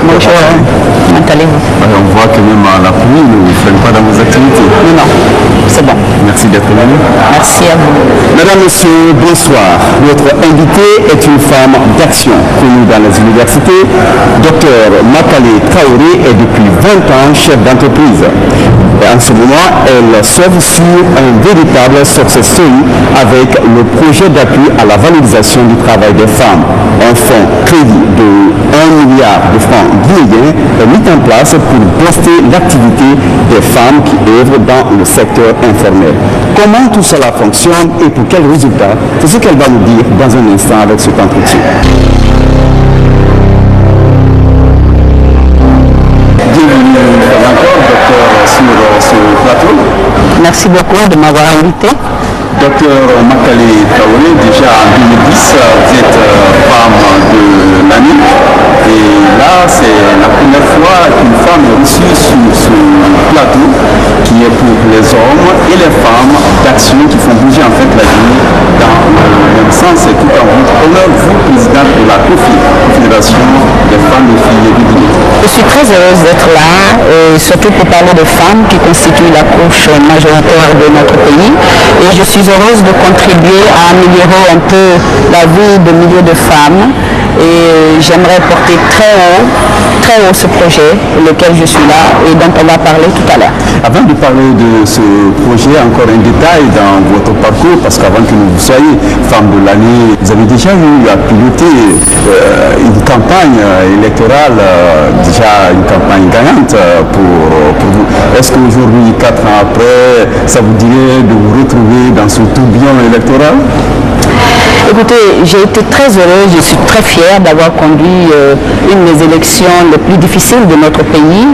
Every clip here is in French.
Bonjour, comment allez-vous? On voit que même à la pluie, vous ne faites pas dans vos activités. Non, c'est bon. Merci d'être venu. Merci à vous. Mesdames, Messieurs, bonsoir. Notre invitée est une femme d'action connue dans les universités. Dr Makale Traoré est depuis 20 ans chef d'entreprise. Et en ce moment, elle s'ouvre sur un véritable success story avec le projet d'appui à la valorisation du travail des femmes. Un fonds crédit de 1 milliard de francs guinéens est mis en place pour booster l'activité des femmes qui œuvrent dans le secteur informel. Comment tout cela fonctionne et pour quels résultats? C'est ce qu'elle va nous dire dans un instant avec cet entretien. Bienvenue encore, docteur, sur ce plateau. Merci beaucoup de m'avoir invité. Docteur Makale Traoré, déjà en 2010, vous êtes femme de l'année. Et là, c'est la première fois qu'une femme est reçue sur ce plateau qui est pour les hommes et les femmes d'action qui font bouger en fait la Guinée dans le même sens. Et tout en votre honneur, vous, présidente de la Confédération des femmes et filles de Guinée. Je suis très heureuse d'être là, surtout pour parler de femmes qui constituent la couche majoritaire de notre pays. Et je suis heureuse de contribuer à améliorer un peu la vie de milliers de femmes. Et j'aimerais porter très haut ce projet pour lequel je suis là et dont on va parler tout à l'heure. Avant de parler de ce projet, encore un détail dans votre parcours, parce qu'avant que vous soyez femme de l'année, vous avez déjà eu à piloter une campagne électorale, déjà une campagne gagnante pour vous. Est-ce qu'aujourd'hui, 4 ans après, ça vous dirait de vous retrouver dans ce tourbillon électoral? Écoutez, j'ai été très heureuse, je suis très fière d'avoir conduit une des élections les plus difficiles de notre pays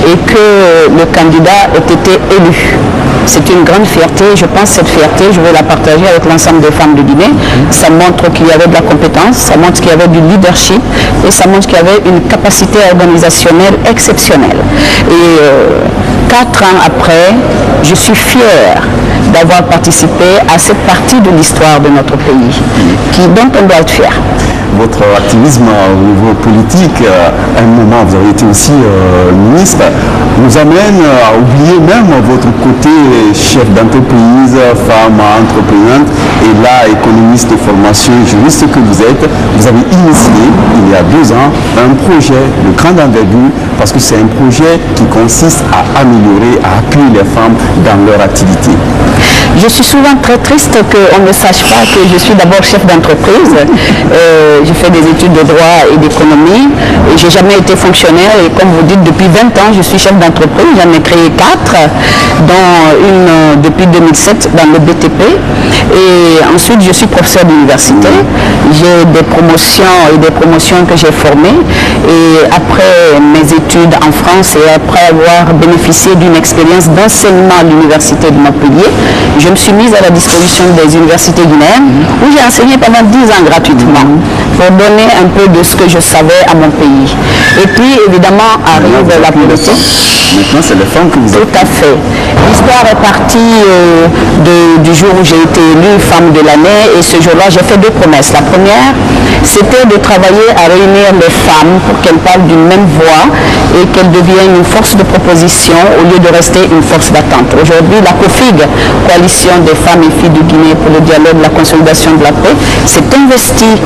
et que le candidat ait été élu. C'est une grande fierté, je pense que cette fierté, je vais la partager avec l'ensemble des femmes de Guinée. Ça montre qu'il y avait de la compétence, ça montre qu'il y avait du leadership et ça montre qu'il y avait une capacité organisationnelle exceptionnelle. Et 4 ans après, je suis fière d'avoir participé à cette partie de l'histoire de notre pays, dont on doit être fier. Votre activisme au niveau politique, à un moment vous avez été aussi ministre, nous amène à oublier même votre côté chef d'entreprise, femme entreprenante et là économiste de formation, juriste que vous êtes. Vous avez initié il y a 2 ans un projet de grande envergure parce que c'est un projet qui consiste à améliorer, à appuyer les femmes dans leur activité. Je suis souvent très triste qu'on ne sache pas que je suis d'abord chef d'entreprise. J'ai fait des études de droit et d'économie. Je n'ai jamais été fonctionnaire et comme vous dites, depuis 20 ans, je suis chef d'entreprise. J'en ai créé 4, dont une depuis 2007 dans le BTP. Et ensuite, je suis professeur d'université. J'ai des promotions que j'ai formées. Et après mes études en France et après avoir bénéficié d'une expérience d'enseignement à l'université de Montpellier, je me suis mise à la disposition des universités guinéennes où j'ai enseigné pendant 10 ans gratuitement pour donner un peu de ce que je savais à mon pays. Et puis évidemment arrive la politique. Maintenant c'est les femmes que vous êtes. Tout à fait. L'histoire est partie du jour où j'ai été élue femme de l'année et ce jour-là j'ai fait 2 promesses. La première, c'était de travailler à réunir les femmes pour qu'elles parlent d'une même voix et qu'elles deviennent une force de proposition au lieu de rester une force d'attente. Aujourd'hui, la COFIG, Coalition des femmes et filles de Guinée pour le dialogue, la consolidation de la paix, s'est investie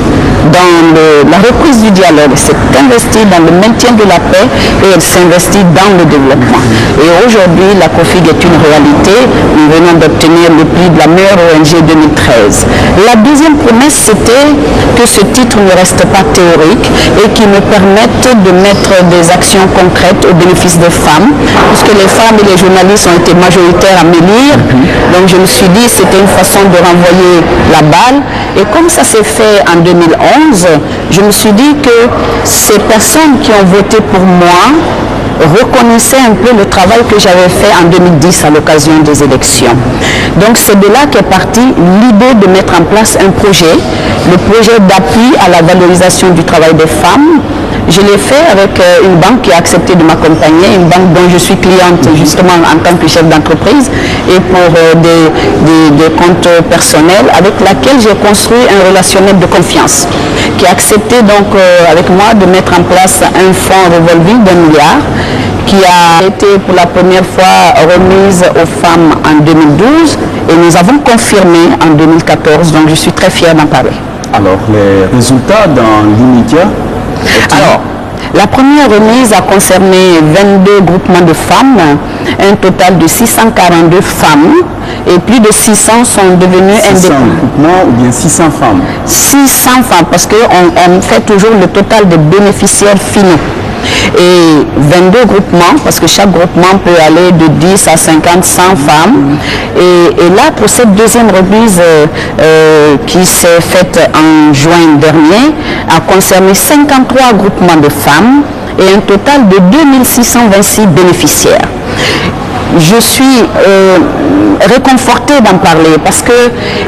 dans la reprise du dialogue, s'est investie dans le maintien de la paix et elle s'investit dans le développement. Et aujourd'hui, la COFIG est une réalité. Nous venons d'obtenir le prix de la meilleure ONG 2013. La deuxième promesse, c'était que ce titre ne reste pas théorique et qu'il me permette de mettre des actions concrètes au bénéfice des femmes, puisque les femmes et les journalistes ont été majoritaires à m'élire. Donc je me suis dit c'était une façon de renvoyer la balle. Et comme ça s'est fait en 2011, je me suis dit que ces personnes qui ont voté pour moi reconnaissaient un peu le travail que j'avais fait en 2010 à l'occasion des élections. Donc c'est de là qu'est partie l'idée de mettre en place un projet, le projet d'appui à la valorisation du travail des femmes, Je l'ai fait avec une banque qui a accepté de m'accompagner, une banque dont je suis cliente justement en tant que chef d'entreprise et pour des comptes personnels, avec laquelle j'ai construit un relationnel de confiance, qui a accepté donc avec moi de mettre en place un fonds revolving d'1 milliard qui a été pour la première fois remise aux femmes en 2012 et nous avons confirmé en 2014, donc je suis très fière d'en parler. Alors, les résultats dans l'immédiat? Alors, la première remise a concerné 22 groupements de femmes, un total de 642 femmes et plus de 600 sont devenus indépendants. 600 groupements ou bien 600 femmes? 600 femmes parce qu'on fait toujours le total des bénéficiaires finaux. Et 22 groupements, parce que chaque groupement peut aller de 10 à 50, 100 femmes. Et là, pour cette deuxième remise qui s'est faite en juin dernier, a concerné 53 groupements de femmes et un total de 2626 bénéficiaires. Je suis réconfortée d'en parler parce que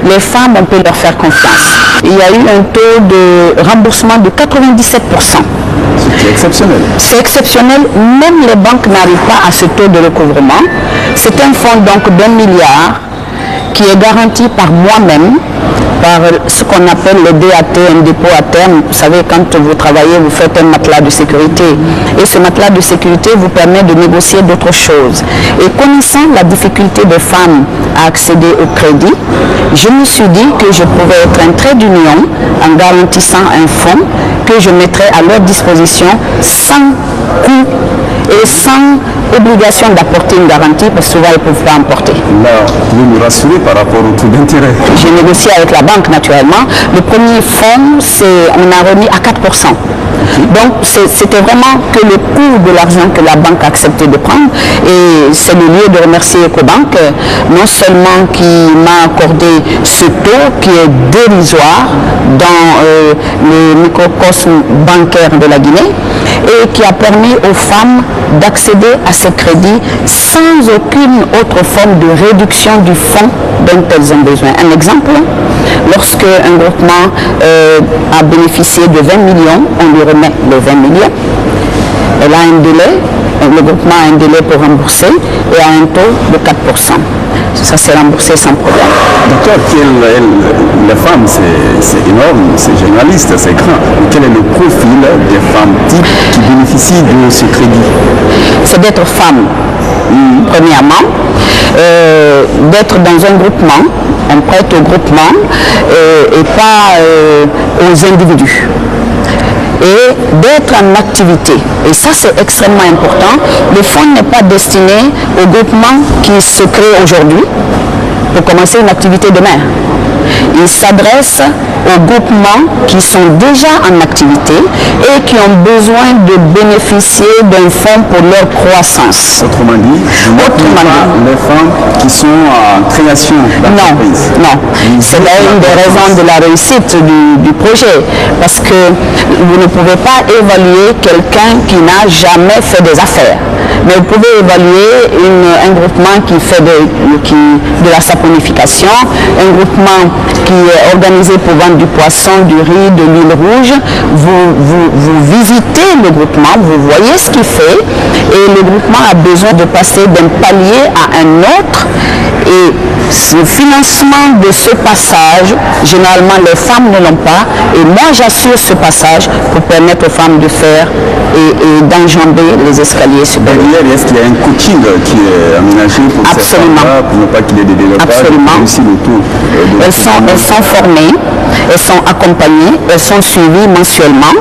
les femmes, on peut leur faire confiance. Il y a eu un taux de remboursement de 97%. C'est exceptionnel. C'est exceptionnel, même les banques n'arrivent pas à ce taux de recouvrement. C'est un fonds donc d'1 milliard qui est garanti par moi-même, par ce qu'on appelle le DAT, un dépôt à terme. Vous savez, quand vous travaillez, vous faites un matelas de sécurité. Et ce matelas de sécurité vous permet de négocier d'autres choses. Et connaissant la difficulté des femmes à accéder au crédit, je me suis dit que je pouvais être un trait d'union en garantissant un fonds que je mettrais à leur disposition sans coût et sans obligation d'apporter une garantie parce que souvent ils ne peuvent pas en porter. Là, vous pouvez nous rassurer par rapport au taux d'intérêt? J'ai négocié avec la banque naturellement. Le premier fonds, on a remis à 4%. Donc c'était vraiment que le coût de l'argent que la banque a accepté de prendre. Et c'est le lieu de remercier Ecobank, non seulement qui m'a accordé ce taux qui est dérisoire dans le microcosme bancaire de la Guinée et qui a permis aux femmes d'accéder à ces crédits sans aucune autre forme de réduction du fonds dont elles ont besoin. Un exemple, lorsque un groupement a bénéficié de 20 millions, on lui remet les 20 millions. Elle a un délai, le groupement a un délai pour rembourser et a un taux de 4%. Ça s'est remboursé sans problème. Docteur, les femmes, c'est énorme, c'est généraliste, c'est grand. Quel est le profil des femmes types qui bénéficient de ce crédit? C'est d'être femme, premièrement, d'être dans un groupement, on prête au groupement et pas aux individus. Et d'être en activité. Et ça, c'est extrêmement important. Le fonds n'est pas destiné au groupement qui se crée aujourd'hui pour commencer une activité demain. Il s'adresse aux groupements qui sont déjà en activité et qui ont besoin de bénéficier d'un fonds pour leur croissance. Autrement dit, les femmes qui sont en création d'entreprise. Non. C'est une des raisons de la réussite du projet. Parce que vous ne pouvez pas évaluer quelqu'un qui n'a jamais fait des affaires. Mais vous pouvez évaluer un groupement qui fait de la saponification, un groupement qui est organisé pour vendre du poisson, du riz, de l'huile rouge. Vous visitez le groupement, vous voyez ce qu'il fait et le groupement a besoin de passer d'un palier à un autre et le financement de ce passage, généralement les femmes ne l'ont pas et moi j'assure ce passage pour permettre aux femmes de faire et d'enjamber les escaliers supérieurs. Est-ce qu'il y a un coaching qui est aménagé pour ces femmes-là, pour ne pas qu'il y ait des développements? Absolument. Elles sont formées, elles sont accompagnées, elles sont suivies mensuellement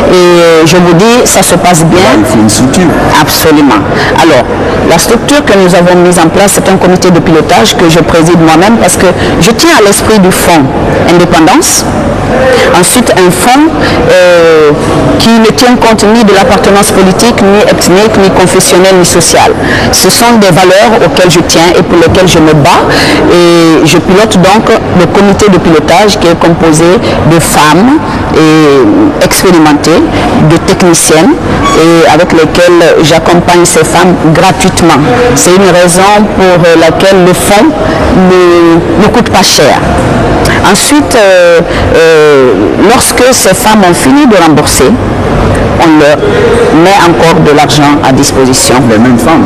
et je vous dis, ça se passe bien. Il faut une structure. Absolument. Alors, la structure que nous avons mise en place, c'est un comité de pilotage que je préside moi-même parce que je tiens à l'esprit du fonds indépendance. Ensuite, un fonds qui ne tient compte ni de l'appartenance politique, ni ethnique, ni confessionnelle, ni sociale. Ce sont des valeurs auxquelles je tiens et pour lesquelles je me bats. Et je pilote donc le comité de pilotage qui est composé de femmes et expérimentées, de techniciennes et avec lesquelles j'accompagne ces femmes gratuitement. C'est une raison pour laquelle le fonds ne coûte pas cher. Ensuite, lorsque ces femmes ont fini de rembourser, on leur met encore de l'argent à disposition. Les mêmes femmes?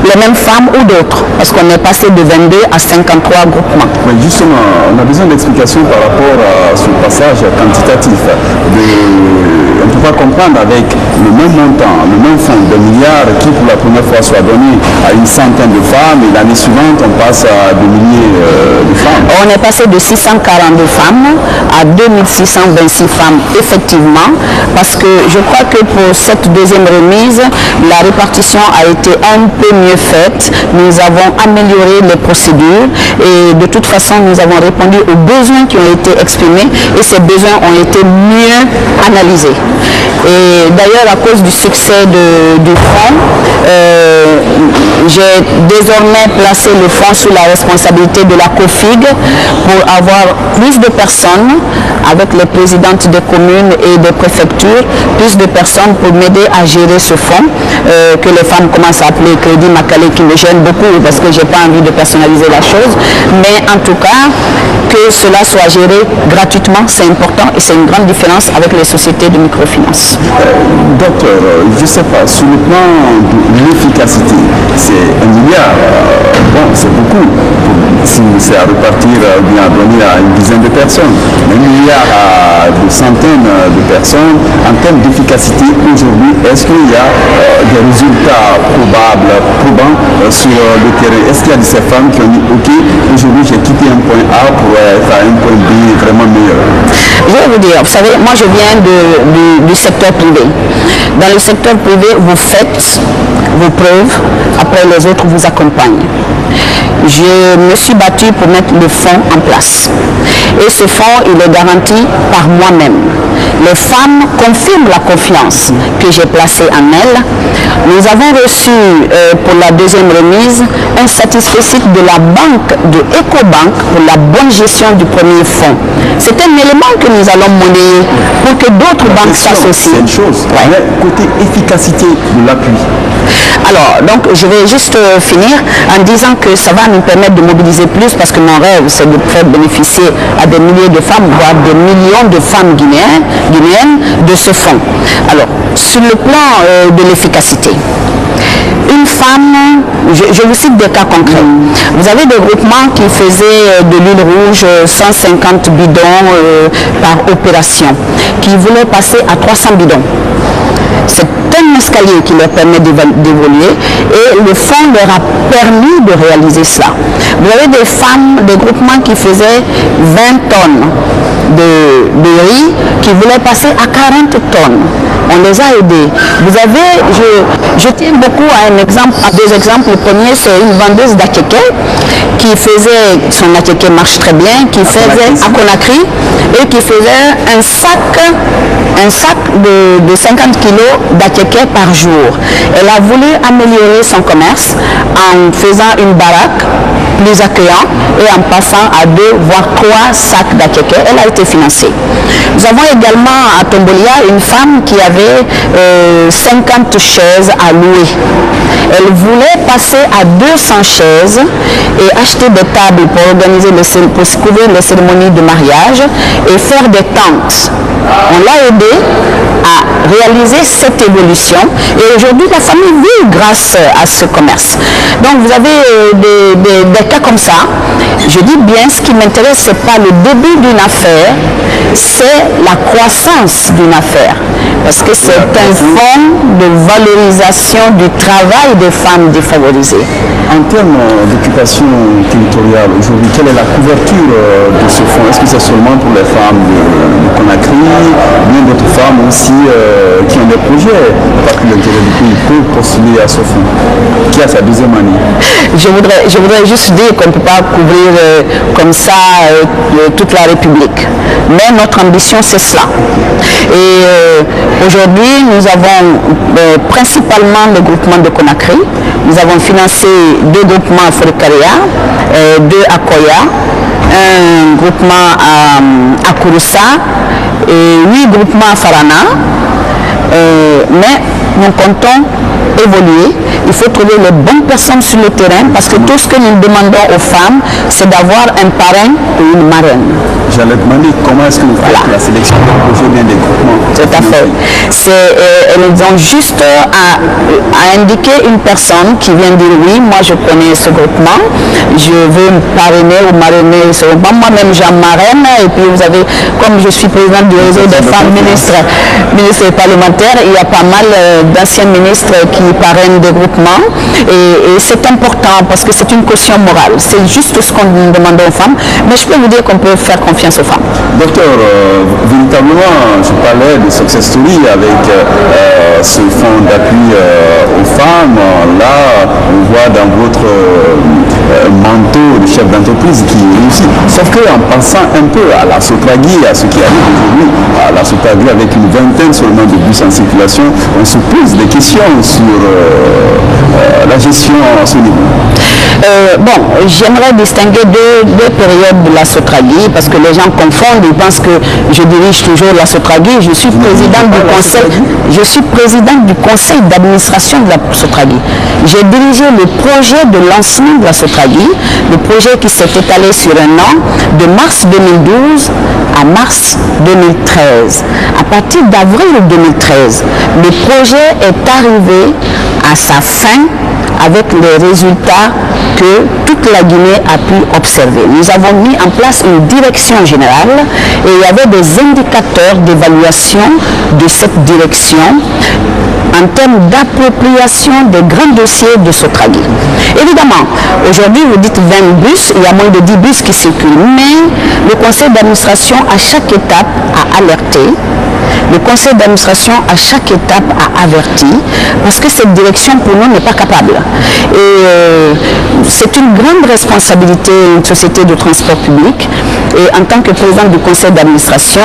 Les mêmes femmes ou d'autres, parce qu'on est passé de 22 à 53 groupements. Oui, justement, on a besoin d'explications par rapport à ce passage quantitatif. On ne peut pas comprendre avec le même montant, le même fonds de milliards qui pour la première fois soit donné à une centaine de femmes et l'année suivante on passe à des milliers de femmes. On est passé de 642 femmes à 2626 femmes effectivement, parce que je crois que pour cette deuxième remise, la répartition a été un peu mieux faite. Nous avons amélioré les procédures et de toute façon nous avons répondu aux besoins qui ont été exprimés et ces besoins ont été mieux analysés. Et d'ailleurs, à cause du succès du fonds, j'ai désormais placé le fonds sous la responsabilité de la COFIG pour avoir plus de personnes avec les présidentes des communes et des préfectures, plus de personnes pour m'aider à gérer ce fonds que les femmes commencent à appeler Crédit Makale, qui me gêne beaucoup parce que je n'ai pas envie de personnaliser la chose. Mais en tout cas, que cela soit géré gratuitement, c'est important et c'est une grande différence avec les sociétés de microfinance. Docteur, je ne sais pas, sur le plan de l'efficacité, c'est 1 milliard, bon, c'est beaucoup, si c'est à repartir ou bien à donner à une dizaine de personnes. 1 milliard à des centaines de personnes, en termes d'efficacité, aujourd'hui, est-ce qu'il y a des résultats probants sur le terrain? Est-ce qu'il y a de ces femmes qui ont dit, ok, aujourd'hui j'ai quitté un point A pour être à un point B vraiment meilleur? Je vais vous dire, vous savez, moi je viens du secteur privé. Dans le secteur privé, vous faites vos preuves, après les autres vous accompagnent. Je me suis battue pour mettre le fonds en place. Et ce fonds, il est garanti par moi-même. Les femmes confirment la confiance que j'ai placée en elles. Nous avons reçu pour la deuxième remise un satisfecit de la banque de Ecobank pour la bonne gestion du premier fonds. C'est un élément que nous allons monnayer pour que d'autres banques s'associent. C'est une chose, mais côté efficacité de l'appui. Alors, donc je vais juste finir en disant que ça va nous permettre de mobiliser plus parce que mon rêve c'est de faire bénéficier à des milliers de femmes, voire des millions de femmes guinéennes de ce fonds. Alors, sur le plan de l'efficacité, une femme, je vous cite des cas concrets. Vous avez des groupements qui faisaient de l'huile rouge 150 bidons par opération, qui voulaient passer à 300 bidons. C'est un escalier qui leur permet d'évoluer et le fonds leur a permis de réaliser cela. Vous avez des femmes, des groupements qui faisaient 20 tonnes de riz qui voulaient passer à 40 tonnes. On les a aidés. Vous avez, je tiens beaucoup à un exemple, à deux exemples. Le premier, c'est une vendeuse d'attiqué qui faisait, son attiqué marche très bien, qui faisait à Conakry et qui faisait un sac de 50 kilos d'attiqué par jour. Elle a voulu améliorer son commerce en faisant une baraque plus accueillante et en passant à 2 voire 3 sacs d'attiqué. Elle a été financée. Nous avons également à Tombolia une femme qui avait 50 chaises à louer. Elle voulait passer à 200 chaises et acheter des tables pour organiser pour couvrir les cérémonies de mariage et faire des tentes. On l'a aidé à réaliser cette évolution et aujourd'hui la famille vit grâce à ce commerce. Donc vous avez des cas comme ça. Je dis bien, ce qui m'intéresse, ce n'est pas le début d'une affaire, c'est la croissance d'une affaire. Parce que c'est un fonds de valorisation du travail des femmes défavorisées. En termes d'occupation territoriale, aujourd'hui, quelle est la couverture de ce fonds? Est-ce que c'est seulement pour les femmes de Conakry, bien d'autres femmes aussi qui ont des projets, pas que l'intérêt du pays, peuvent postuler à ce fonds, qui a sa deuxième année? Je voudrais juste dire qu'on ne peut pas couvrir comme ça toute la République. Mais notre ambition, c'est cela. Et aujourd'hui, nous avons principalement le groupement de Conakry. Nous avons financé 2 groupements à Forikaria, 2 à Koya, un groupement à Kouroussa, et 8 groupements à Farana. Mais nous comptons évoluer. Il faut trouver les bonnes personnes sur le terrain parce que tout ce que nous demandons aux femmes, c'est d'avoir un parrain ou une marraine. J'allais demander comment est-ce que vous faites la sélection des projets bien des groupements. Tout à fait. Nous avons juste à indiquer une personne qui vient dire oui, moi je connais ce groupement, je veux me parrainer ou marrainer ce groupement. Moi-même j'en marraine et puis vous avez, comme je suis présidente du réseau des femmes ministres parlementaires, il y a pas mal d'anciens ministres qui parrainent des groupements et c'est important parce que c'est une caution morale. C'est juste ce qu'on demande aux femmes, mais je peux vous dire qu'on peut faire confiance aux femmes. Docteur, véritablement, je parlais de Success Story avec ce fonds d'appui aux femmes. Là, on voit dans votre manteau de chef d'entreprise qui réussit. Sauf qu'en pensant un peu à la Sotragui, à ce qui arrive aujourd'hui, à la Sotragui avec une vingtaine seulement de bus en circulation, on se pose des questions sur la gestion à ce niveau. Bon, j'aimerais distinguer deux périodes de la Sotragui parce que les gens confondent, ils pensent que je dirige toujours la Sotragui. Je suis présidente du conseil d'administration de la Sotragui. J'ai dirigé le projet de lancement de la Sotragui, le projet qui s'est étalé sur un an, de mars 2012 à mars 2013. À partir d'avril 2013, le projet est arrivé à sa fin avec les résultats que toute la Guinée a pu observer. Nous avons mis en place une direction générale et il y avait des indicateurs d'évaluation de cette direction en termes d'appropriation des grands dossiers de Sotragui. Évidemment, aujourd'hui vous dites 20 bus, il y a moins de 10 bus qui circulent, mais le conseil d'administration à chaque étape a alerté. Le conseil d'administration à chaque étape a averti parce que cette direction pour nous n'est pas capable. Et c'est une grande responsabilité d'une société de transport public. Et en tant que président du conseil d'administration,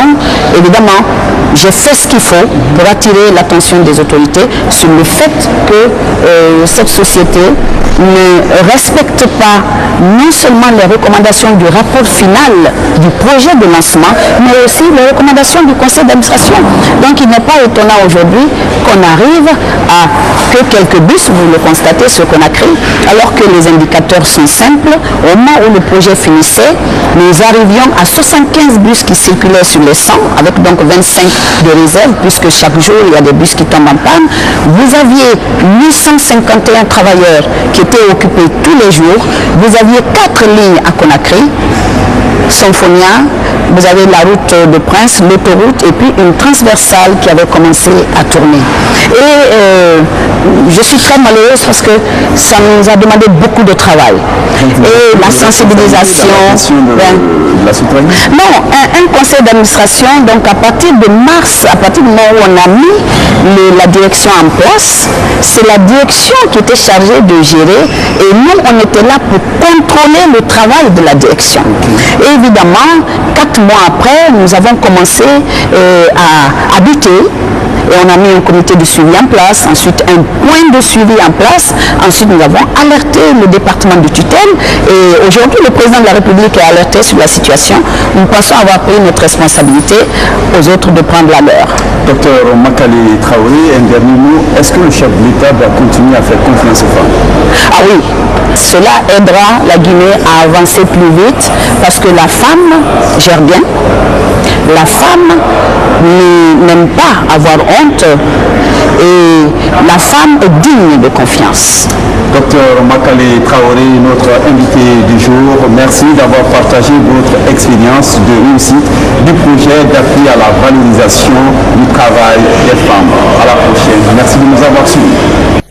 évidemment, j'ai fait ce qu'il faut pour attirer l'attention des autorités sur le fait que cette société ne respecte pas non seulement les recommandations du rapport final du projet de lancement, mais aussi les recommandations du conseil d'administration. Donc il n'est pas étonnant aujourd'hui qu'on arrive à que quelques bus, vous le constatez, ce qu'on a créé, alors que les indicateurs sont simples. Au moment où le projet finissait, nous arrivions à 75 bus qui circulaient sur les 100, avec donc 25 de réserve, puisque chaque jour il y a des bus qui tombent en panne. Vous aviez 851 travailleurs qui étaient occupés tous les jours. Vous aviez 4 lignes à Conakry, Symphonia, vous avez la route de Prince, l'autoroute et puis une transversale qui avait commencé à tourner. Et je suis très malheureuse parce que ça nous a demandé beaucoup de travail. Et la sensibilisation... Non, un conseil d'administration, donc à partir de mars, à partir du moment où on a mis la direction en place, c'est la direction qui était chargée de gérer et nous, on était là pour contrôler le travail de la direction. Et évidemment, 4 mois après, nous avons commencé à habiter. Et on a mis un comité de suivi en place, ensuite un point de suivi en place. Ensuite, nous avons alerté le département de tutelle. Et aujourd'hui, le président de la République est alerté sur la situation. Nous pensons avoir pris notre responsabilité, aux autres de prendre la leur. Docteur Makale Traoré, un dernier mot. Est-ce que le chef de l'État doit continuer à faire confiance aux femmes? Ah oui, cela aidera la Guinée à avancer plus vite parce que la femme gère bien. La femme n'aime pas avoir honte et la femme est digne de confiance. Docteur Makale Traoré, notre invité du jour, merci d'avoir partagé votre expérience de réussite du projet d'appui à la valorisation du travail des femmes. À la prochaine. Merci de nous avoir suivis.